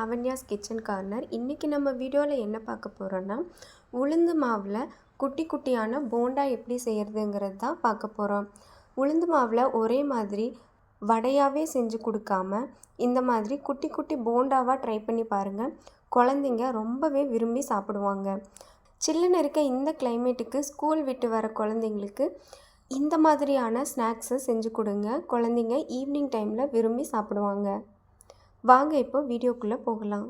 Lavanya's kitchen corner. இன்றைக்கி நம்ம வீடியோவில் என்ன பார்க்க போகிறோன்னா, உளுந்து மாவில் குட்டி குட்டியான போண்டா எப்படி செய்கிறதுங்கிறது தான் பார்க்க போகிறோம். உளுந்து மாவில் ஒரே மாதிரி வடையாகவே செஞ்சு கொடுக்காம இந்த மாதிரி குட்டி குட்டி போண்டாவாக ட்ரை பண்ணி பாருங்கள். குழந்தைங்க ரொம்பவே விரும்பி சாப்பிடுவாங்க. சில்லுன்னு இருக்க இந்த கிளைமேட்டுக்கு ஸ்கூல் விட்டு வர குழந்தைங்களுக்கு இந்த மாதிரியான ஸ்நாக்ஸை செஞ்சு கொடுங்க. குழந்தைங்க ஈவினிங் டைமில் விரும்பி சாப்பிடுவாங்க. வாங்க இப்போ வீடியோக்குள்ளே போகலாம்.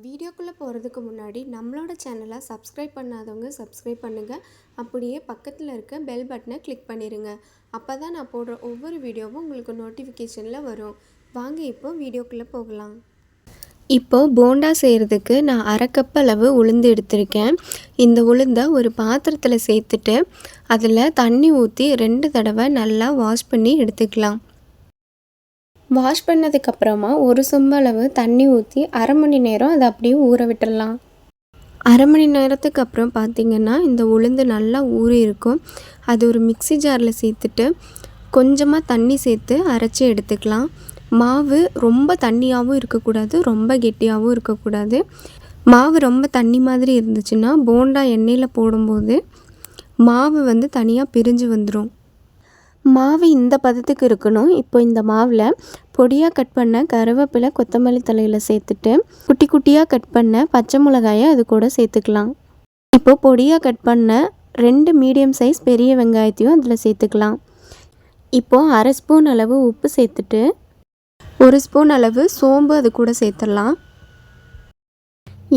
வீடியோக்குள்ளே போகிறதுக்கு முன்னாடி நம்மளோட சேனலை சப்ஸ்கிரைப் பண்ணாதவங்க சப்ஸ்கிரைப் பண்ணுங்கள். அப்படியே பக்கத்தில் இருக்க பெல் பட்டனை கிளிக் பண்ணிடுங்க. அப்போ தான் நான் போடுற ஒவ்வொரு வீடியோவும் உங்களுக்கு நோட்டிஃபிகேஷனில் வரும். வாங்க இப்போ வீடியோக்குள்ளே போகலாம். இப்போது போண்டா செய்கிறதுக்கு நான் அரை கப் அளவு உளுந்து எடுத்திருக்கேன். இந்த உளுந்தை ஒரு பாத்திரத்தில் சேர்த்துட்டு அதில் தண்ணி ஊற்றி 2 தடவை நல்லா வாஷ் பண்ணி எடுத்துக்கலாம். வாஷ் பண்ணதுக்கப்புறமா ஒரு சொம்பளவு தண்ணி ஊற்றி அரை மணி நேரம் அதை அப்படியே ஊற விட்டுடலாம். அரை மணி நேரத்துக்கு அப்புறம் பார்த்திங்கன்னா இந்த உளுந்து நல்லா ஊறி இருக்கும். அது ஒரு மிக்ஸி ஜாரில் சேர்த்துட்டு கொஞ்சமாக தண்ணி சேர்த்து அரைச்சி எடுத்துக்கலாம். மாவு ரொம்ப தண்ணியாகவும் இருக்கக்கூடாது, ரொம்ப கெட்டியாகவும் இருக்கக்கூடாது. மாவு ரொம்ப தண்ணி மாதிரி இருந்துச்சுன்னா போண்டா எண்ணெயில் போடும்போது மாவு தனியாக பிரிஞ்சு வந்துடும். மாவு இந்த பதத்துக்கு இருக்கணும். இப்போ இந்த மாவில் பொடியாக கட் பண்ண கருவேப்பிலை, கொத்தமல்லி தலையில் சேர்த்துட்டு குட்டி குட்டியாக கட் பண்ண பச்சை மிளகாயை அது கூட சேர்த்துக்கலாம். இப்போது பொடியாக கட் பண்ண 2 மீடியம் சைஸ் பெரிய வெங்காயத்தையும் அதில் சேர்த்துக்கலாம். இப்போது அரை ஸ்பூன் அளவு உப்பு சேர்த்துட்டு 1 ஸ்பூன் அளவு சோம்பு அது கூட சேர்த்துடலாம்.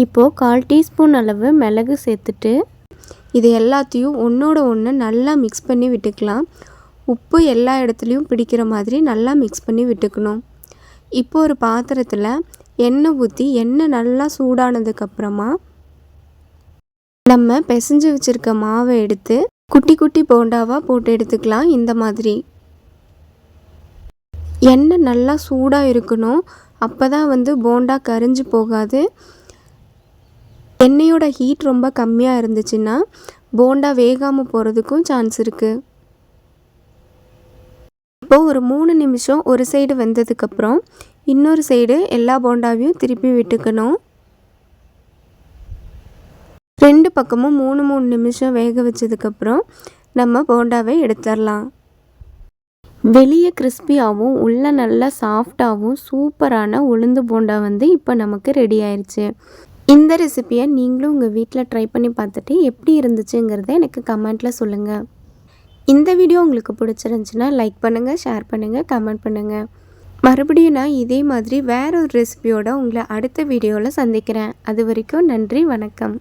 இப்போது 1/4 டீஸ்பூன் அளவு மிளகு சேர்த்துட்டு இது எல்லாத்தையும் ஒன்றோட ஒன்று நல்லா மிக்ஸ் பண்ணி விட்டுக்கலாம். உப்பு எல்லா இடத்துலையும் பிடிக்கிற மாதிரி நல்லா மிக்ஸ் பண்ணி விட்டுக்கணும். இப்போ ஒரு பாத்திரத்தில் எண்ணெய் ஊற்றி எண்ணெய் நல்லா சூடானதுக்கப்புறமா நம்ம பிசைஞ்சு வச்சுருக்க மாவை எடுத்து குட்டி குட்டி போண்டாவாக போட்டு எடுத்துக்கலாம். இந்த மாதிரி எண்ணெய் நல்லா சூடாக இருக்கணும். அப்போ தான் போண்டா கரிஞ்சு போகாது. எண்ணெயோட ஹீட் ரொம்ப கம்மியாக இருந்துச்சுன்னா போண்டா வேகாமல் போகிறதுக்கும் சான்ஸ் இருக்குது. இப்போது ஒரு 3 நிமிஷம் ஒரு சைடு வெந்ததுக்கப்புறம் இன்னொரு சைடு எல்லா போண்டாவையும் திருப்பி விட்டுக்கணும். 2 பக்கமும் 3 நிமிஷம் வேக வச்சதுக்கப்புறம் நம்ம போண்டாவை எடுத்துடலாம். வெளியே கிறிஸ்பியாகவும் உள்ள நல்லா சாஃப்டாகவும் சூப்பரான உளுந்து போண்டா இப்போ நமக்கு ரெடி ஆயிடுச்சு. இந்த ரெசிபியை நீங்களும் உங்கள் வீட்டில் ட்ரை பண்ணி பார்த்துட்டு எப்படி இருந்துச்சுங்கிறத எனக்கு கமெண்ட்டில் சொல்லுங்கள். இந்த வீடியோ உங்களுக்கு பிடிச்சிருந்துச்சுன்னா லைக் பண்ணுங்கள், ஷேர் பண்ணுங்கள், கமெண்ட் பண்ணுங்கள். மறுபடியும் நான் இதே மாதிரி வேற ஒரு ரெசிபியோட உங்களை அடுத்த வீடியோவில் சந்திக்கிறேன். அது வரைக்கும் நன்றி, வணக்கம்.